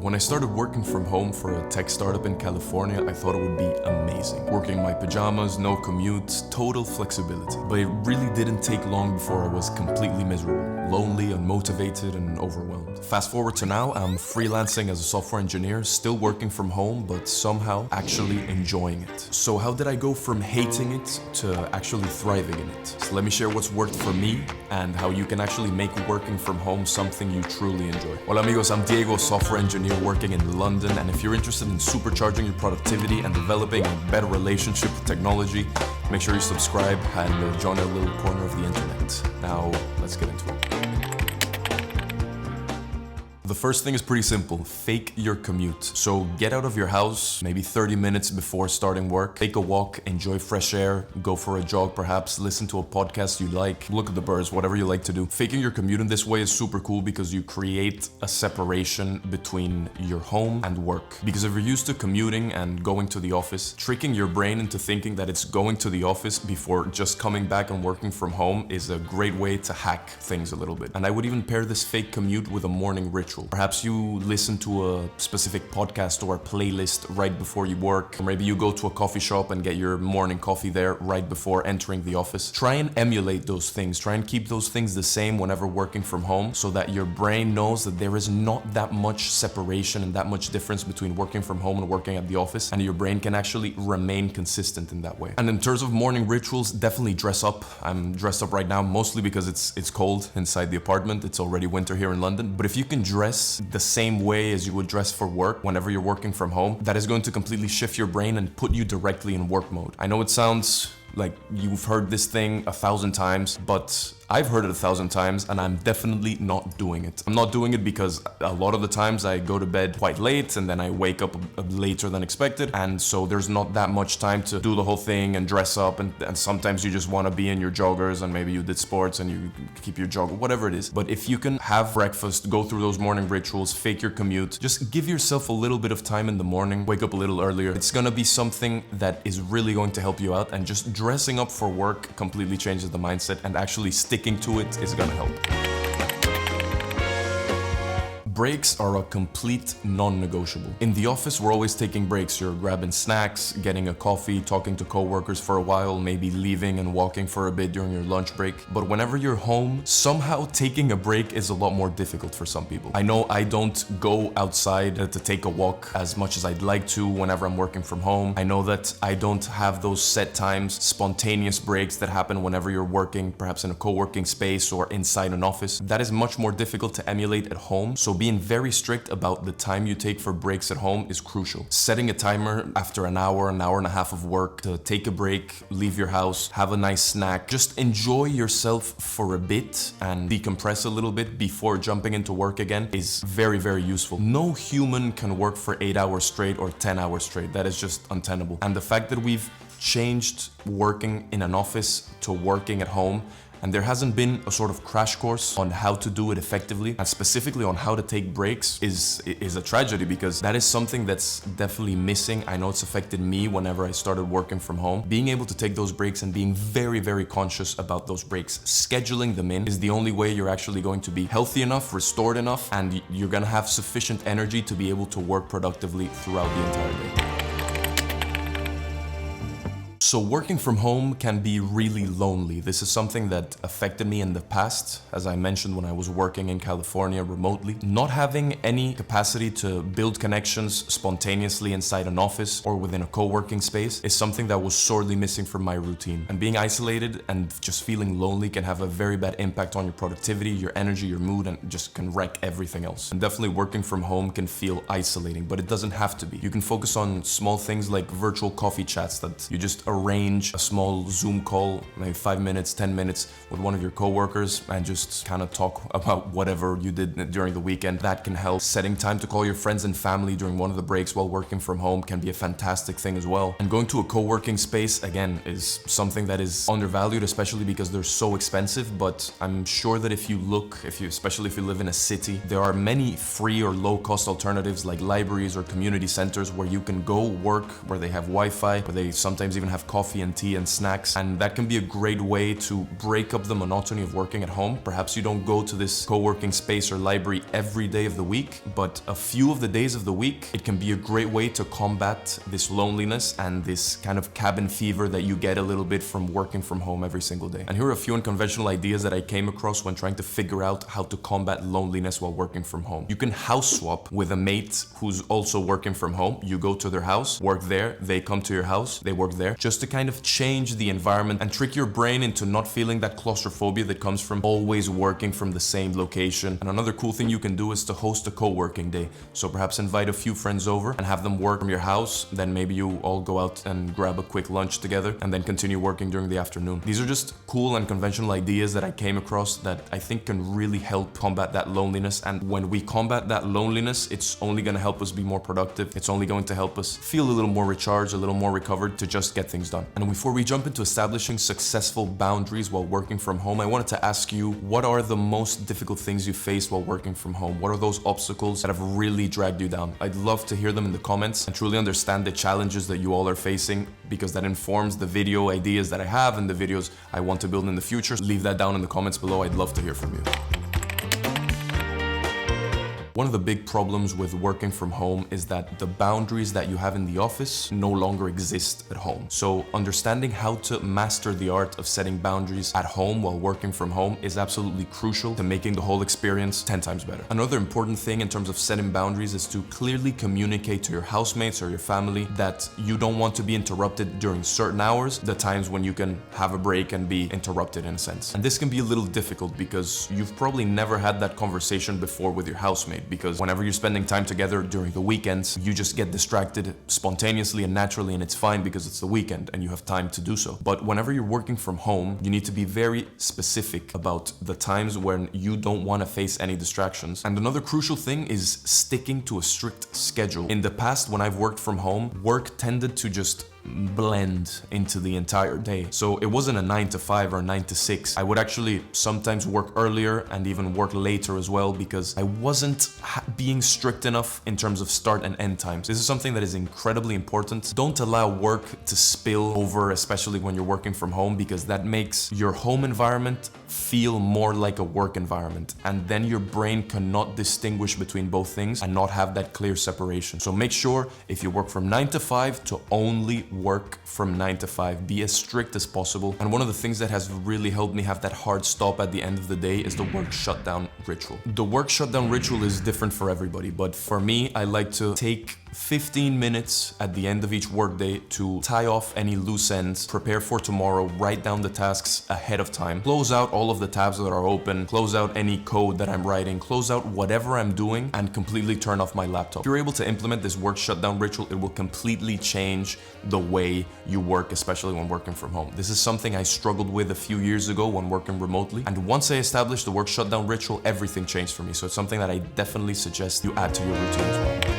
When I started working from home for a tech startup in California, I thought it would be amazing. Working in my pajamas, no commute, total flexibility. But it really didn't take long before I was completely miserable, lonely, unmotivated, and overwhelmed. Fast forward to now, I'm freelancing as a software engineer, still working from home, but somehow actually enjoying it. So how did I go from hating it to actually thriving in it? So let me share what's worked for me and how you can actually make working from home something you truly enjoy. Hola amigos, I'm Diego, software engineer working in London, and if you're interested in supercharging your productivity and developing a better relationship with technology, make sure you subscribe and join our little corner of the internet. Now, let's get into it. The first thing is pretty simple. Fake your commute. So get out of your house maybe 30 minutes before starting work. Take a walk, enjoy fresh air, go for a jog perhaps, listen to a podcast you like, look at the birds, whatever you like to do. Faking your commute in this way is super cool because you create a separation between your home and work. Because if you're used to commuting and going to the office, tricking your brain into thinking that it's going to the office before just coming back and working from home is a great way to hack things a little bit. And I would even pair this fake commute with a morning ritual. Perhaps you listen to a specific podcast or a playlist right before you work, or maybe you go to a coffee shop and get your morning coffee there right before entering the office. Try and emulate those things. Try and keep those things the same whenever working from home so that your brain knows that there is not that much separation and that much difference between working from home and working at the office, and your brain can actually remain consistent in that way. And in terms of morning rituals, definitely dress up. I'm dressed up right now mostly because it's cold inside the apartment. It's already winter here in London, but if you can dress the same way as you would dress for work whenever you're working from home, that is going to completely shift your brain and put you directly in work mode. I know it sounds like you've heard this thing 1,000 times, but I've heard it 1,000 times and I'm definitely not doing it. I'm not doing it because a lot of the times I go to bed quite late and then I wake up later than expected, and so there's not that much time to do the whole thing and dress up, and sometimes you just want to be in your joggers and maybe you did sports and you keep your jog, whatever it is. But if you can have breakfast, go through those morning rituals, fake your commute, just give yourself a little bit of time in the morning, wake up a little earlier. It's gonna be something that is really going to help you out, and just dressing up for work completely changes the mindset, and actually sticking to it is gonna help. Breaks are a complete non-negotiable. In the office, we're always taking breaks. You're grabbing snacks, getting a coffee, talking to coworkers for a while, maybe leaving and walking for a bit during your lunch break. But whenever you're home, somehow taking a break is a lot more difficult for some people. I know I don't go outside to take a walk as much as I'd like to whenever I'm working from home. I know that I don't have those set times, spontaneous breaks that happen whenever you're working, perhaps in a co-working space or inside an office. That is much more difficult to emulate at home. So being very strict about the time you take for breaks at home is crucial. Setting a timer after an hour and a half of work to take a break, leave your house, have a nice snack, just enjoy yourself for a bit and decompress a little bit before jumping into work again is very, very useful. No human can work for 8 hours straight or 10 hours straight. That is just untenable. And the fact that we've changed working in an office to working at home, and there hasn't been a sort of crash course on how to do it effectively, and specifically on how to take breaks, is a tragedy, because that is something that's definitely missing. I know it's affected me whenever I started working from home. Being able to take those breaks and being very, very conscious about those breaks, scheduling them in, is the only way you're actually going to be healthy enough, restored enough, and you're gonna have sufficient energy to be able to work productively throughout the entire day. So working from home can be really lonely. This is something that affected me in the past, as I mentioned, when I was working in California remotely. Not having any capacity to build connections spontaneously inside an office or within a co-working space is something that was sorely missing from my routine. And being isolated and just feeling lonely can have a very bad impact on your productivity, your energy, your mood, and just can wreck everything else. And definitely working from home can feel isolating, but it doesn't have to be. You can focus on small things like virtual coffee chats that you just arrange a small Zoom call, maybe 5 minutes, 10 minutes with one of your coworkers, and just kind of talk about whatever you did during the weekend. That can help. Setting time to call your friends and family during one of the breaks while working from home can be a fantastic thing as well. And going to a co-working space, again, is something that is undervalued, especially because they're so expensive. But I'm sure that if you look, especially if you live in a city, there are many free or low-cost alternatives like libraries or community centers where you can go work, where they have Wi-Fi, where they sometimes even have coffee and tea and snacks, and that can be a great way to break up the monotony of working at home. Perhaps you don't go to this co-working space or library every day of the week, but a few of the days of the week, it can be a great way to combat this loneliness and this kind of cabin fever that you get a little bit from working from home every single day. And here are a few unconventional ideas that I came across when trying to figure out how to combat loneliness while working from home. You can house swap with a mate who's also working from home. You go to their house, work there, they come to your house, they work there, just to kind of change the environment and trick your brain into not feeling that claustrophobia that comes from always working from the same location. And another cool thing you can do is to host a co-working day. So perhaps invite a few friends over and have them work from your house, then maybe you all go out and grab a quick lunch together and then continue working during the afternoon. These are just cool and conventional ideas that I came across that I think can really help combat that loneliness. And when we combat that loneliness, it's only going to help us be more productive. It's only going to help us feel a little more recharged, a little more recovered to just get things done. And before we jump into establishing successful boundaries while working from home, I wanted to ask you, what are the most difficult things you faced while working from home? What are those obstacles that have really dragged you down? I'd love to hear them in the comments and truly understand the challenges that you all are facing, because that informs the video ideas that I have and the videos I want to build in the future. Leave that down in the comments below. I'd love to hear from you. One of the big problems with working from home is that the boundaries that you have in the office no longer exist at home. So understanding how to master the art of setting boundaries at home while working from home is absolutely crucial to making the whole experience 10 times better. Another important thing in terms of setting boundaries is to clearly communicate to your housemates or your family that you don't want to be interrupted during certain hours, the times when you can have a break and be interrupted in a sense. And this can be a little difficult because you've probably never had that conversation before with your housemate, because whenever you're spending time together during the weekends, you just get distracted spontaneously and naturally, and it's fine because it's the weekend and you have time to do so. But whenever you're working from home, you need to be very specific about the times when you don't want to face any distractions. And another crucial thing is sticking to a strict schedule. In the past, when I've worked from home, work tended to just blend into the entire day. So it wasn't a 9 to 5 or 9 to 6. I would actually sometimes work earlier and even work later as well, because I wasn't being strict enough in terms of start and end times. This is something that is incredibly important. Don't allow work to spill over, especially when you're working from home, because that makes your home environment feel more like a work environment. And then your brain cannot distinguish between both things and not have that clear separation. So make sure if you work from 9 to 5 to only work from 9 to 5. Be as strict as possible. And one of the things that has really helped me have that hard stop at the end of the day is the work shutdown ritual. The work shutdown ritual is different for everybody, but for me, I like to take 15 minutes at the end of each workday to tie off any loose ends, prepare for tomorrow, write down the tasks ahead of time, close out all of the tabs that are open, close out any code that I'm writing, close out whatever I'm doing, and completely turn off my laptop. If you're able to implement this work shutdown ritual, it will completely change the way you work, especially when working from home. This is something I struggled with a few years ago when working remotely, and once I established the work shutdown ritual, everything changed for me. So it's something that I definitely suggest you add to your routine as well.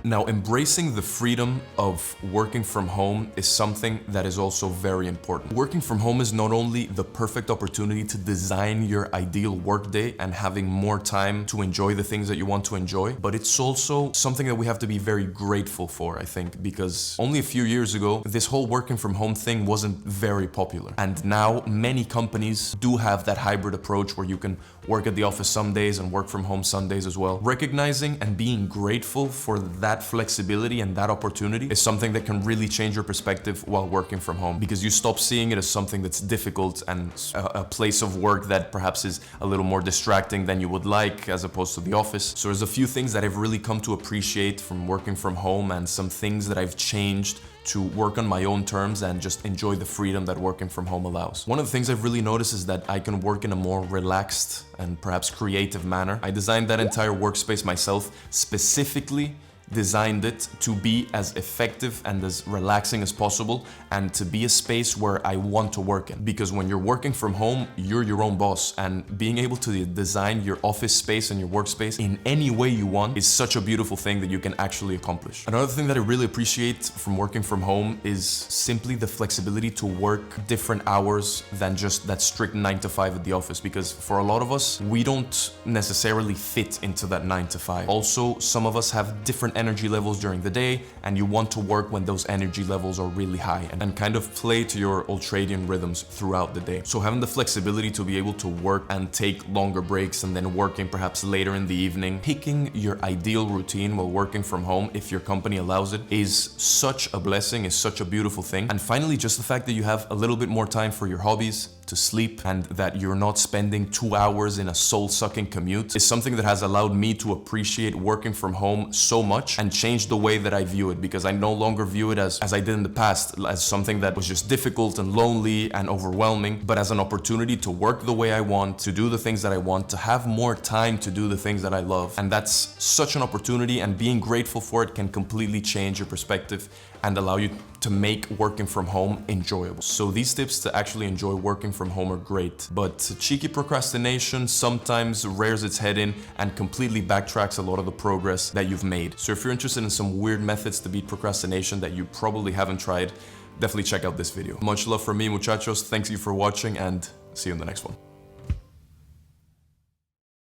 Now, embracing the freedom of working from home is something that is also very important. Working from home is not only the perfect opportunity to design your ideal workday and having more time to enjoy the things that you want to enjoy, but it's also something that we have to be very grateful for, I think, because only a few years ago, this whole working from home thing wasn't very popular. And now many companies do have that hybrid approach where you can work at the office some days and work from home some days as well. Recognizing and being grateful for that flexibility and that opportunity is something that can really change your perspective while working from home, because you stop seeing it as something that's difficult and a place of work that perhaps is a little more distracting than you would like as opposed to the office. So there's a few things that I've really come to appreciate from working from home, and some things that I've changed to work on my own terms and just enjoy the freedom that working from home allows. One of the things I've really noticed is that I can work in a more relaxed and perhaps creative manner. I designed that entire workspace myself, specifically designed it to be as effective and as relaxing as possible, and to be a space where I want to work in. Because when you're working from home, you're your own boss, and being able to design your office space and your workspace in any way you want is such a beautiful thing that you can actually accomplish. Another thing that I really appreciate from working from home is simply the flexibility to work different hours than just that strict 9 to 5 at the office, because for a lot of us, we don't necessarily fit into that 9 to 5. Also, some of us have different energy levels during the day, and you want to work when those energy levels are really high, and kind of play to your ultradian rhythms throughout the day. So having the flexibility to be able to work and take longer breaks and then working perhaps later in the evening, picking your ideal routine while working from home, if your company allows it, is such a blessing, is such a beautiful thing. And finally, just the fact that you have a little bit more time for your hobbies, to sleep, and that you're not spending 2 hours in a soul-sucking commute is something that has allowed me to appreciate working from home so much and change the way that I view it, because I no longer view it as I did in the past, as something that was just difficult and lonely and overwhelming, but as an opportunity to work the way I want, to do the things that I want, to have more time to do the things that I love. And that's such an opportunity, and being grateful for it can completely change your perspective and allow you to make working from home enjoyable. So these tips to actually enjoy working from home are great, but cheeky procrastination sometimes rears its head in and completely backtracks a lot of the progress that you've made. So if you're interested in some weird methods to beat procrastination that you probably haven't tried, definitely check out this video. Much love from me, muchachos. Thanks you for watching, and see you in the next one.